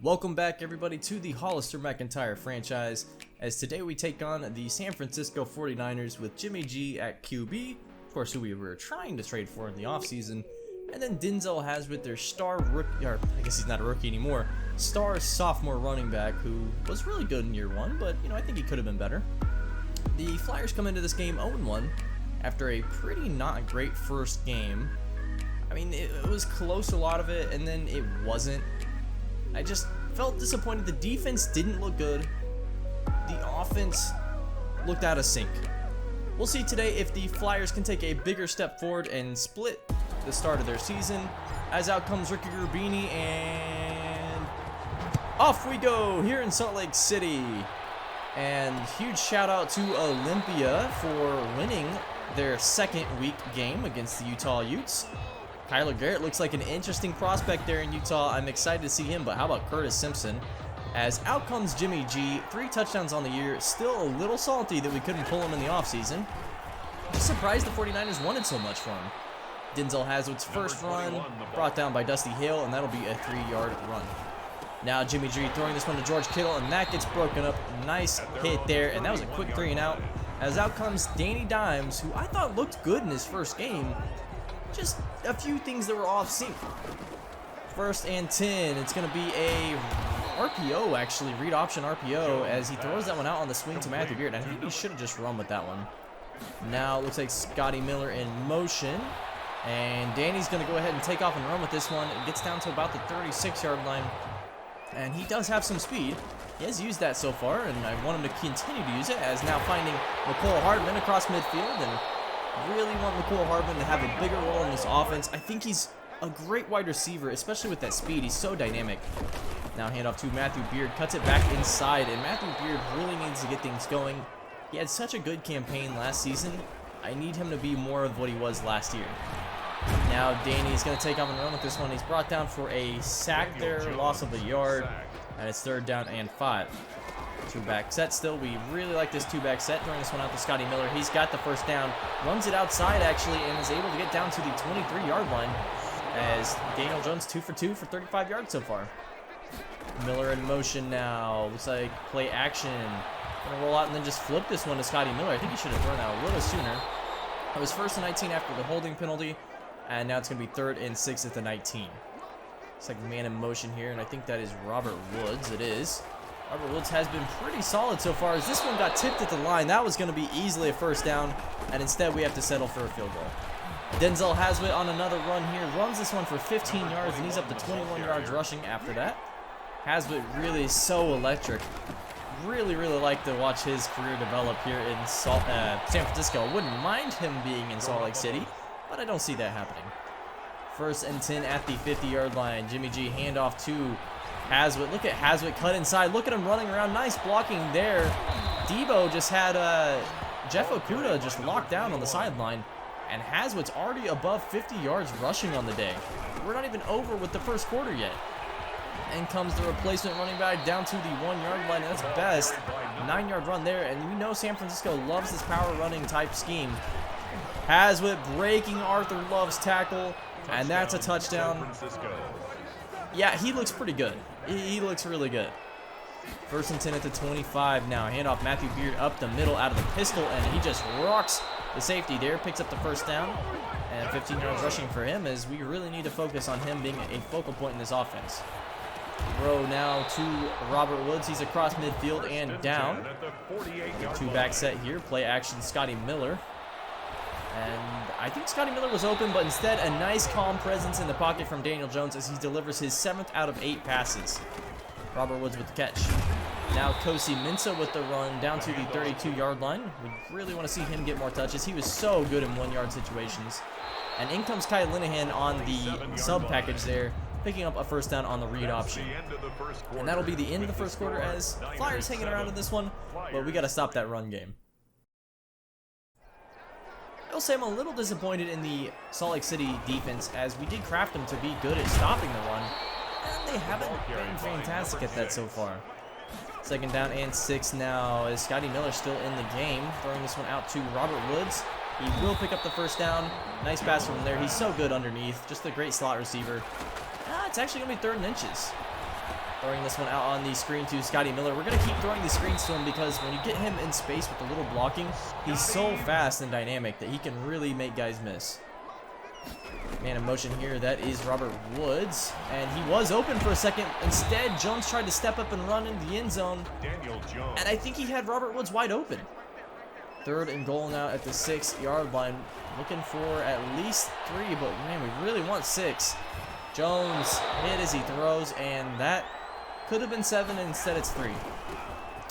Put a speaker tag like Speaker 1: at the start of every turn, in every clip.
Speaker 1: Welcome back everybody to the Hollister MacIntyre franchise, as today we take on the San Francisco 49ers with Jimmy G at QB, of course who we were trying to trade for in the offseason, and then Denzel Hazwit, their star rookie, or I guess he's not a rookie anymore, star sophomore running back who was really good in year one, but I think he could have been better. The Flyers come into this game 0-1 after a pretty not great first game. I mean, it was close a lot of it, and then it wasn't. I just felt disappointed. The defense didn't look good. The offense looked out of sync. We'll see today if the Flyers can take a bigger step forward and split the start of their season. As out comes Ricky Rubini, and off we go here in Salt Lake City. And huge shout out to Olympia for winning their second week game against the Utah Utes. Kyler Garrett looks like an interesting prospect there in Utah. I'm excited to see him, but how about Curtis Simpson? As out comes Jimmy G, 3 touchdowns on the year. Still a little salty that we couldn't pull him in the offseason. Just surprised the 49ers wanted so much for him. Denzel Hazwit's first run, brought down by Dusty Hale, and that'll be a 3-yard run. Now Jimmy G throwing this one to George Kittle, and that gets broken up. Nice hit there, and that was a quick 3 and out. As out comes Danny Dimes, who I thought looked good in his first game. Just a few things that were off sync. First and 10. It's going to be a RPO, actually, read option RPO, as he throws that one out on the swing to Matthew Beard. I think he should have just run with that one. Now it looks like Scotty Miller in motion, and Danny's going to go ahead and take off and run with this one. It gets down to about the 36-yard line, and he does have some speed. He has used that so far, and I want him to continue to use it, as now finding Mecole Hardman across midfield, and really want Mecole Hardman to have a bigger role in this offense. I think he's a great wide receiver, especially with that speed. He's so dynamic. Now handoff to Matthew Beard, cuts it back inside, and Matthew Beard really needs to get things going. He had such a good campaign last season. I need him to be more of what he was last year. Now Danny's going to take off and run with this one. He's brought down for a sack there, loss of a yard, and it's 3rd down and 5. 2-back set still. We really like this 2-back set. Throwing this one out to Scotty Miller. He's got the first down. Runs it outside, actually, and is able to get down to the 23-yard line, as Daniel Jones 2 for 2 for 35 yards so far. Miller in motion now. Looks like play action. Gonna roll out and then just flip this one to Scotty Miller. I think he should have thrown that a little sooner. It was 1st and 19 after the holding penalty, and now it's going to be 3rd and 6 at the 19. It's like man in motion here, and I think that is Robert Woods. It is. Robert Woods has been pretty solid so far, as this one got tipped at the line. That was going to be easily a 1st down, and instead we have to settle for a field goal. Denzel Hazwit on another run here. Runs this one for 15 yards, and he's up to 21 yards rushing after that. Hazwit really is so electric. Really like to watch his career develop here in San Francisco. Wouldn't mind him being in Salt Lake City, but I don't see that happening. 1st and 10 at the 50-yard line. Jimmy G handoff to Hazwit. Look at Hazwit cut inside. Look at him running around. Nice blocking there. Debo just had Jeff Okudah just locked down on the sideline, and Hazwit's already above 50 yards rushing on the day. We're not even over with the first quarter yet. And comes the replacement running back down to the 1-yard line. That's best. 9-yard run there, and we know San Francisco loves this power running type scheme. Hazwit breaking Arthur Love's tackle, and that's a touchdown. Yeah, he looks pretty good. He looks really good. 1st and 10 at the 25 now. Handoff Matthew Beard up the middle out of the pistol, and he just rocks the safety there. Picks up the 1st down, and 15 yards rushing for him, as we really need to focus on him being a focal point in this offense. Throw now to Robert Woods. He's across midfield and down. 2-back set here. Play action Scotty Miller. And I think Scotty Miller was open, but instead a nice calm presence in the pocket from Daniel Jones as he delivers his 7th out of 8 passes. Robert Woods with the catch. Now Kosi Mensah with the run down to the 32-yard line. We really want to see him get more touches. He was so good in 1-yard situations. And in comes Kyle Linehan on the sub package there, picking up a 1st down on the read option. And that'll be the end of the 1st quarter, as Flyers hanging around in this one, but we got to stop that run game. I'll say I'm a little disappointed in the Salt Lake City defense, as we did craft them to be good at stopping the run, and they haven't been fantastic at that so far. 2nd down and 6 now, as Scotty Miller still in the game, throwing this one out to Robert Woods. He will pick up the 1st down. Nice pass from there. He's so good underneath. Just a great slot receiver. It's actually going to be 3rd and inches. Throwing this one out on the screen to Scotty Miller. We're going to keep throwing the screens to him because when you get him in space with a little blocking, he's so fast and dynamic that he can really make guys miss. Man in motion here, that is Robert Woods, and he was open for a second. Instead, Jones tried to step up and run into the end zone, and I think he had Robert Woods wide open. 3rd and goal now at the 6-yard line, looking for at least 3, but man, we really want 6. Jones hit as he throws, and that could have been 7, and instead it's 3.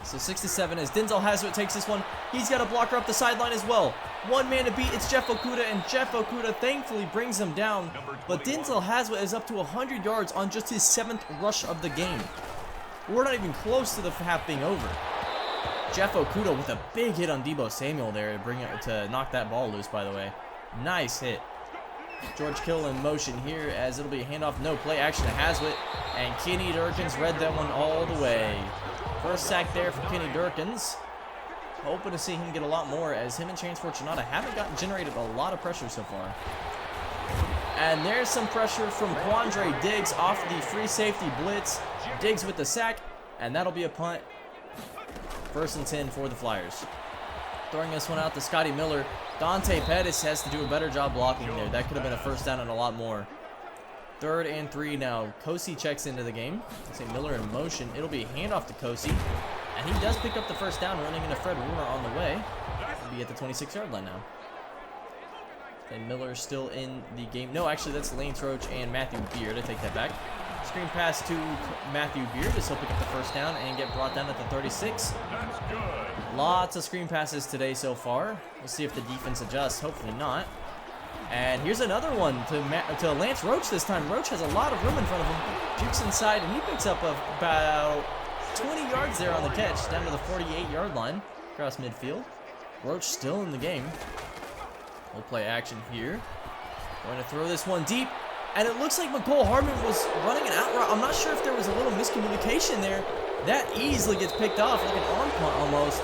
Speaker 1: So 6-7 as Denzel Hazwit takes this one. He's got a blocker up the sideline as well. One man to beat, it's Jeff Okudah, and Jeff Okudah thankfully brings him down. But Denzel Hazwit is up to 100 yards on just his 7th rush of the game. We're not even close to the half being over. Jeff Okudah with a big hit on Deebo Samuel there to knock that ball loose, by the way. Nice hit. George Kittle in motion here as it'll be a handoff, no play action to Hazwit, and Kenny Durkins read that one all the way. First sack there for Kenny Durkins. Hoping to see him get a lot more as him and Chance Fortunato haven't generated a lot of pressure so far. And there's some pressure from Quandre Diggs off the free safety blitz. Diggs with the sack, and that'll be a punt. 1st and 10 for the Flyers. Throwing this one out to Scotty Miller. Dante Pettis has to do a better job blocking there. That could have been a 1st down and a lot more. 3rd and 3 now. Kosi checks into the game. Let's say Miller in motion. It'll be a handoff to Kosi. And he does pick up the 1st down, running into Fred Warner on the way. He'll be at the 26-yard line now. And Miller still in the game. No, actually, that's Lance Roach and Matthew Beard. I take that back. Screen pass to Matthew Beard as he'll pick up the 1st down and get brought down at the 36. Lots of screen passes today so far. We'll see if the defense adjusts. Hopefully not. And here's another one to Lance Roach this time. Roach has a lot of room in front of him. Jukes inside, and he picks up about 20 yards there on the catch, down to the 48-yard line, across midfield. Roach still in the game. We'll play action here. Going to throw this one deep, and it looks like McCole Hardman was running an out route. I'm not sure if there was a little miscommunication there. That easily gets picked off, like an arm punt almost.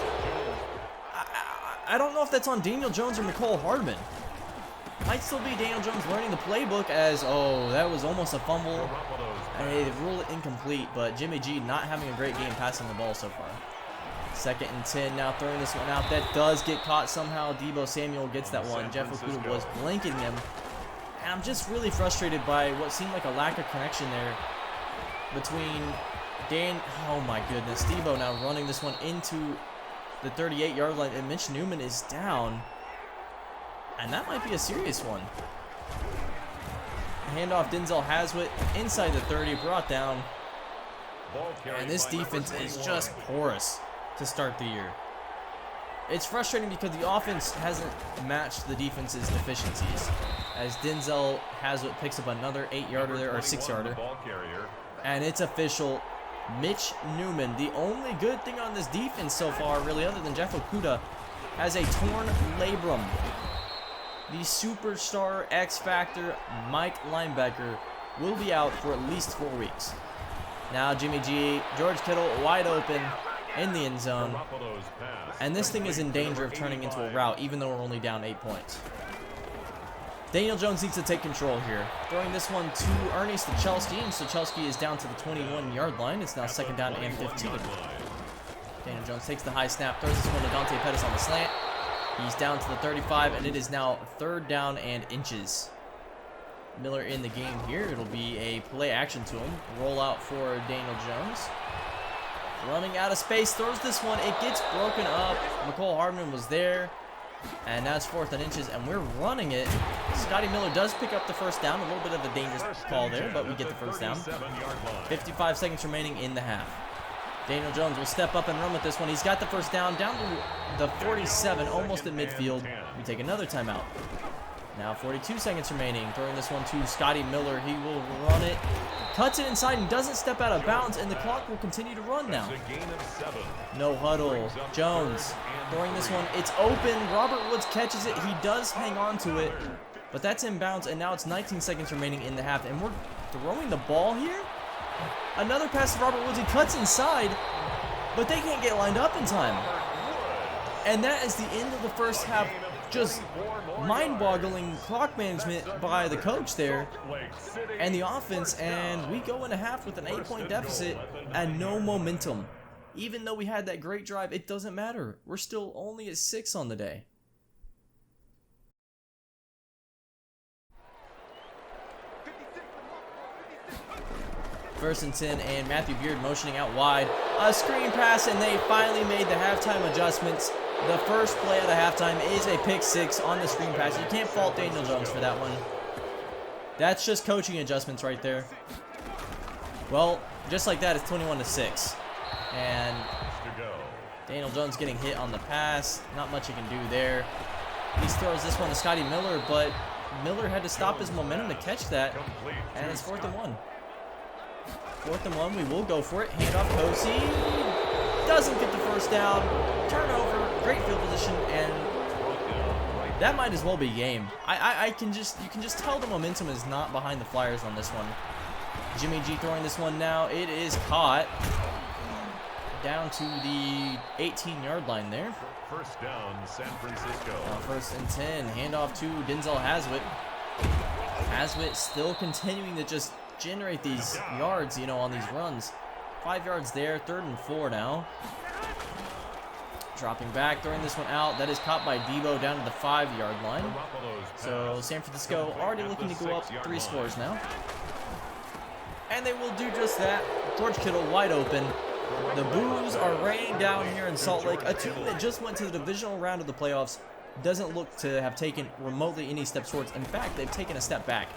Speaker 1: I don't know if that's on Daniel Jones or McCole Hardman. Might still be Daniel Jones learning the playbook as, oh, that was almost a fumble. And they rule it incomplete, but Jimmy G not having a great game passing the ball so far. 2nd and 10, now throwing this one out. That does get caught somehow. Deebo Samuel gets that one. Jeff Okudah was blanking him. And I'm just really frustrated by what seemed like a lack of connection there between oh my goodness, Deebo now running this one into the 38-yard line, and Mitch Newman is down. And that might be a serious one. Handoff Denzel Hazwit inside the 30, brought down. And this defense is just porous to start the year. It's frustrating because the offense hasn't matched the defense's deficiencies. As Denzel Hazwit picks up another 8-yarder there, or 6-yarder. And it's official. Mitch Newman, the only good thing on this defense so far, really, other than Jeff Okudah, has a torn labrum. The superstar X-Factor Mike linebacker will be out for at least 4 weeks. Now Jimmy G, George Kittle wide open in the end zone. And this thing is in danger of turning into a rout, even though we're only down 8 points. Daniel Jones needs to take control here. Throwing this one to Ernie Stachelski, and Stachelski is down to the 21-yard line. It's now 2nd down and 15. Daniel Jones takes the high snap, throws this one to Dante Pettis on the slant. He's down to the 35, and it is now 3rd down and inches. Miller in the game here. It'll be a play action to him. Roll out for Daniel Jones. Running out of space, throws this one. It gets broken up. McCole Hardman was there. And now it's 4th and inches, and we're running it. Scotty Miller does pick up the 1st down. A little bit of a dangerous call there, but we get the 1st down. 55 seconds remaining in the half. Daniel Jones will step up and run with this one. He's got the 1st down, down to the 47, almost at midfield. We take another timeout. Now 42 seconds remaining. Throwing this one to Scotty Miller. He will run it. Cuts it inside and doesn't step out of bounds, and the clock will continue to run now. No huddle. Jones throwing this one. It's open. Robert Woods catches it. He does hang on to it, but that's in bounds, and now it's 19 seconds remaining in the half, and we're throwing the ball here. Another pass to Robert Woods. He cuts inside, but they can't get lined up in time. And that is the end of the first half. just mind-boggling clock management by the coach there and the offense, and we go into half with an 8-point deficit and no momentum. Even though we had that great drive, it doesn't matter. We're still only at 6 on the day. First and 10, and Matthew Beard motioning out wide. A screen pass, and they finally made the halftime adjustments. The first play out of halftime is a pick 6 on the screen pass. You can't fault Daniel Jones for that one. That's just coaching adjustments right there. Well, just like that, it's 21-6. And Daniel Jones getting hit on the pass. Not much he can do there. He throws this one to Scotty Miller, but Miller had to stop his momentum to catch that. And it's 4th and 1. 4th and 1, we will go for it. Hand off Kosi. Doesn't get the first down. Turnover, great field position, and that might as well be game. You can just tell the momentum is not behind the Flyers on this one. Jimmy G throwing this one now. It is caught down to the 18-yard line there.
Speaker 2: First down, San Francisco.
Speaker 1: Now 1st and 10. Handoff to Denzel Hazwit. Hazwit still continuing to just generate these yards, you know, on these runs. 5 yards there, 3rd and 4 now. Dropping back, throwing this one out. That is caught by Debo down to the 5-yard line. So San Francisco already looking to go up 3 scores now. And they will do just that. George Kittle wide open. The boos are raining down here in Salt Lake. A team that just went to the divisional round of the playoffs doesn't look to have taken remotely any steps forwards. In fact, they've taken a step back.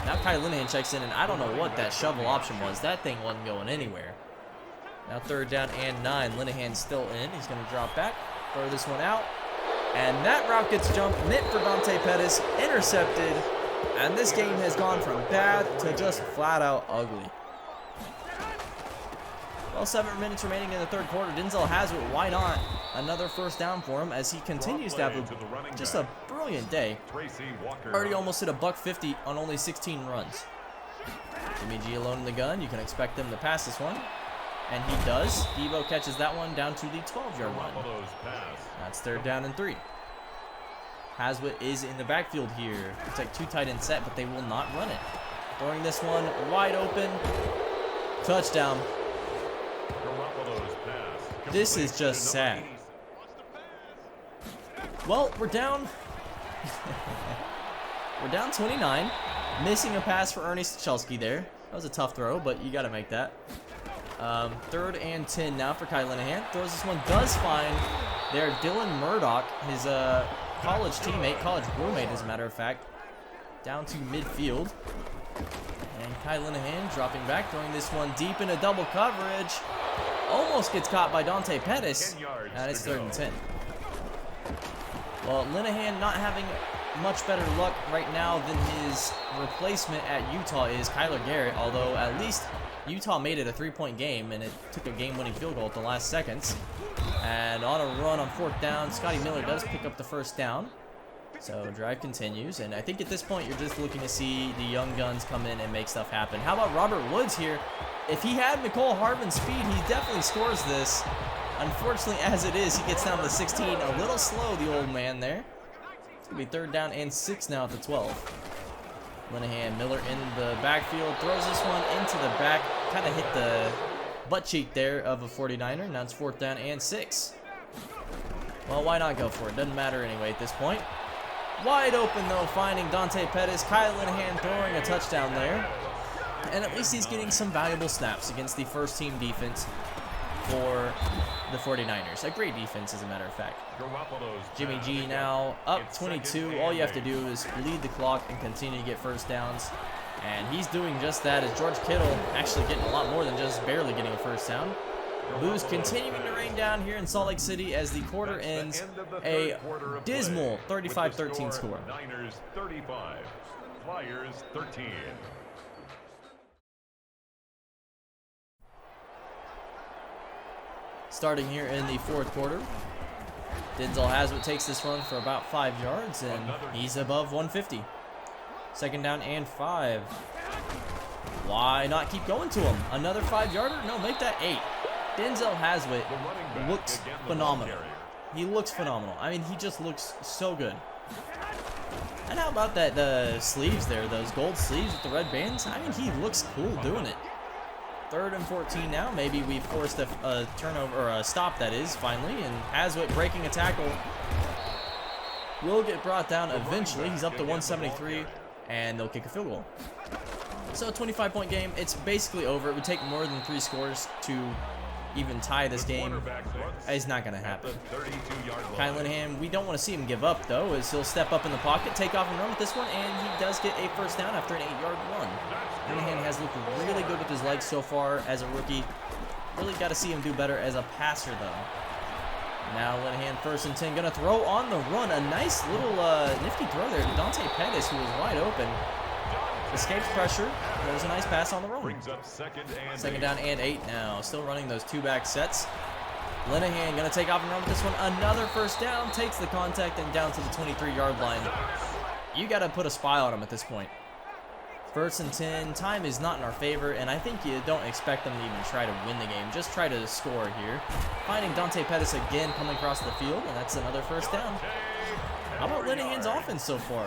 Speaker 1: Now Kyle Linehan checks in, and I don't know what that shovel option was. That thing wasn't going anywhere. Now 3rd down and 9. Linehan still in. He's going to drop back, throw this one out. And that route gets jumped, meant for Dante Pettis, intercepted. And this game has gone from bad to just flat out ugly. Well, 7 minutes remaining in the 3rd quarter. Denzel Hazwit, why not? Another first down for him as he continues to have just a brilliant day. Already almost hit a $150 on only 16 runs. Jimmy G alone in the gun. You can expect them to pass this one. And he does. Debo catches that one down to the 12-yard line. That's 3rd down and 3. Hazwit is in the backfield here. It's like 2 tight end set, but they will not run it. Throwing this one wide open. Touchdown. This is just sad. Well, we're down. We're down 29. Missing a pass for Ernie Stachelski there. That was a tough throw, but you got to make that. 3rd and 10 now for Kyle Linehan. Throws this one, does find there Dylan Murdoch, his college teammate, college roommate as a matter of fact, down to midfield. And Kyle Linehan dropping back, throwing this one deep into double coverage. Almost gets caught by Dante Pettis, and it's 3rd and 10. Well, Linehan not having much better luck right now than his replacement at Utah is Kyler Garrett, although at least Utah made it a 3-point game, and it took a game-winning field goal at the last seconds. And on a run on 4th down, Scotty Miller does pick up the first down. So drive continues, and I think at this point you're just looking to see the young guns come in and make stuff happen. How about Robert Woods here? If he had Nicole Hardman's speed, he definitely scores this. Unfortunately, as it is, he gets down to the 16. A little slow, the old man there. It's going to be 3rd down and 6 now at the 12. Linehan, Miller in the backfield, throws this one into the back. Kind of hit the butt cheek there of a 49er. Now it's 4th down and 6. Well, why not go for it? Doesn't matter anyway at this point. Wide open, though, finding Dante Pettis. Kyle Linehan throwing a touchdown there. And at least he's getting some valuable snaps against the first-team defense for the 49ers. A great defense, as a matter of fact. Jimmy G now up 22. All you have to do is lead the clock and continue to get first downs. And he's doing just that as George Kittle actually getting a lot more than just barely getting a first down. Boo's continuing to rain down here in Salt Lake City as the quarter ends a dismal 35-13 score.
Speaker 2: Niners 35, Flyers 13.
Speaker 1: Starting here in the 4th quarter, Denzel Hazwit takes this run for about 5 yards, and he's above 150. 2nd down and 5. Why not keep going to him? Another 5-yarder? No, make that 8. Denzel Hazwit looks phenomenal. He looks phenomenal. I mean, he just looks so good. And how about that, the sleeves there, those gold sleeves with the red bands? I mean, he looks cool doing it. 3rd and 14 now. Maybe we forced a turnover, or a stop, that is, finally. And Hazwit breaking a tackle. Will get brought down eventually. He's up to 173, and they'll kick a field goal. So a 25-point game. It's basically over. It would take more than 3 scores to even tie this game. It's not going to happen. Kyle Linehan, we don't want to see him give up, though, as he'll step up in the pocket, take off and run with this one, and he does get a first down after an 8-yard run. Linehan has looked really good with his legs so far as a rookie. Really got to see him do better as a passer, though. Now Linehan 1st and 10, going to throw on the run. A nice little nifty throw there to Dante Pettis, who was wide open. Escapes pressure. Throws a nice pass on the run. Second down and 8 now. Still running those 2-back sets. Linehan going to take off and run with this one. Another first down. Takes the contact and down to the 23-yard line. You got to put a spy on him at this point. 1st and 10. Time is not in our favor, and I think you don't expect them to even try to win the game. Just try to score here. Finding Dante Pettis again coming across the field, and that's another first down. How about Linehan's offense so far?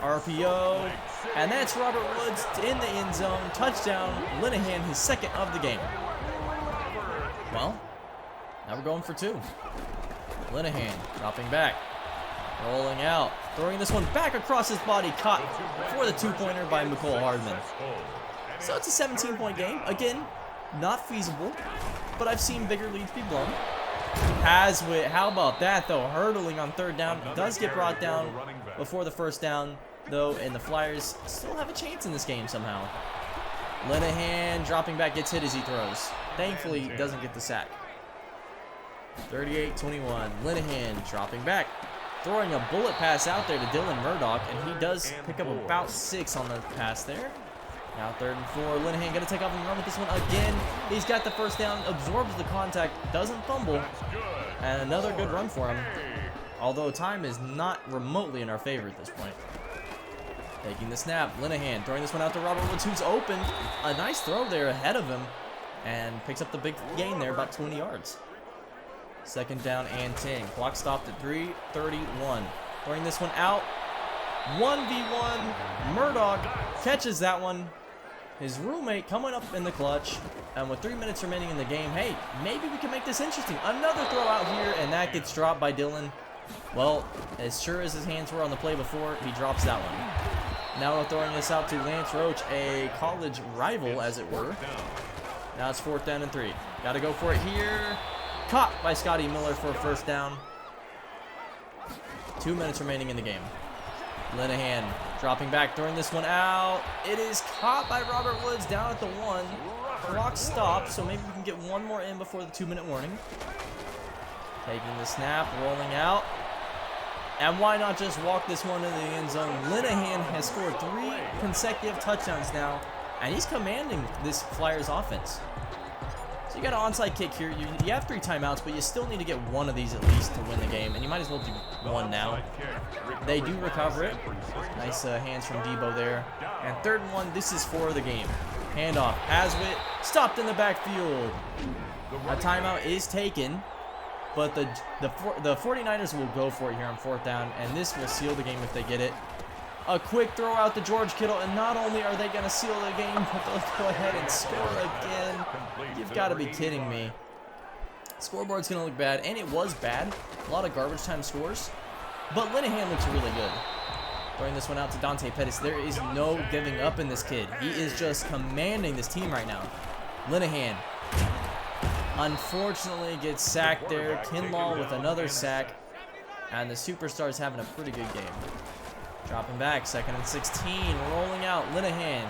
Speaker 1: RPO, and that's Robert Woods in the end zone. Touchdown, Linehan, his 2nd of the game. Well, now we're going for 2. Linehan dropping back, rolling out, throwing this one back across his body, caught for the 2-pointer by McCole Hardman. So it's a 17-point game. Again, not feasible, but I've seen bigger leads be blown. Hazwit, how about that though? Hurdling on 3rd down. Does get brought down before the first down though, and the Flyers still have a chance in this game somehow. Linehan dropping back, gets hit as he throws. Thankfully, doesn't get the sack. 38-21. Linehan dropping back, throwing a bullet pass out there to Dylan Murdoch, and he does pick up about 6 on the pass there. Now 3rd and 4. Linehan going to take off and run with this one again. He's got the first down, absorbs the contact, doesn't fumble, and another good run for him. Although time is not remotely in our favor at this point. Taking the snap, Linehan throwing this one out to Robert Woods, who's open. A nice throw there ahead of him, and picks up the big gain there, about 20 yards. 2nd down and 10. Clock stopped at 3:31. Throwing this one out. 1v1. Murdoch catches that one. His roommate coming up in the clutch. And with 3 minutes remaining in the game, hey, maybe we can make this interesting. Another throw out here, and that gets dropped by Dylan. Well, as sure as his hands were on the play before, he drops that one. Now we're throwing this out to Lance Roach, a college rival, as it were. Now it's 4th down and 3. Got to go for it here. Caught by Scotty Miller for a first down. 2 minutes remaining in the game. Linehan dropping back, throwing this one out. It is caught by Robert Woods down at the 1. Clock stopped, so maybe we can get one more in before the 2-minute warning. Taking the snap, rolling out. And why not just walk this one into the end zone? Linehan has scored 3 consecutive touchdowns now, and he's commanding this Flyers offense. So you got an onside kick here. You have 3 timeouts, but you still need to get one of these at least to win the game, and you might as well do one now. They do recover it. Nice hands from Debo there. And 3rd and 1, this is for the game. Handoff, Hazwit, stopped in the backfield. A timeout is taken, but the 49ers will go for it here on 4th down, and this will seal the game if they get it. A quick throw out to George Kittle, and not only are they going to seal the game, but they'll go ahead and score again. You've got to be kidding me. Scoreboard's going to look bad, and it was bad. A lot of garbage time scores, but Linehan looks really good. Throwing this one out to Dante Pettis. There is no giving up in this kid. He is just commanding this team right now. Linehan, unfortunately, gets sacked there. Kinlaw with another sack, and the superstar's having a pretty good game. Dropping back, 2nd and 16, rolling out, Linehan.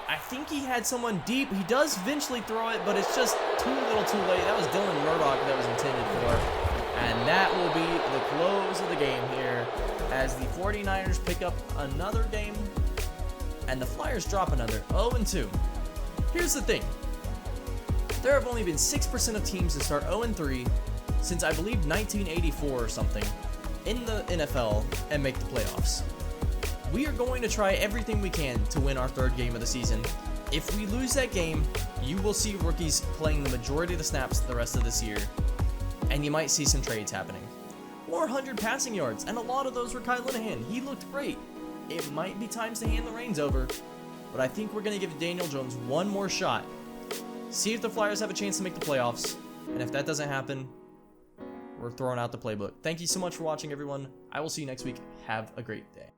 Speaker 1: I think he had someone deep. He does eventually throw it, but it's just too little too late. That was Dylan Murdoch that was intended for. And that will be the close of the game here as the 49ers pick up another game and the Flyers drop another 0-2. Here's the thing. There have only been 6% of teams to start 0-3 since I believe 1984 or something in the NFL and make the playoffs. We are going to try everything we can to win our 3rd game of the season. If we lose that game, you will see rookies playing the majority of the snaps the rest of this year. and you might see some trades happening. 400 passing yards, and a lot of those were Kyle Linehan. He looked great. It might be time to hand the reins over, but I think we're going to give Daniel Jones one more shot. See if the Flyers have a chance to make the playoffs, and if that doesn't happen, we're throwing out the playbook. Thank you so much for watching, everyone. I will see you next week. Have a great day.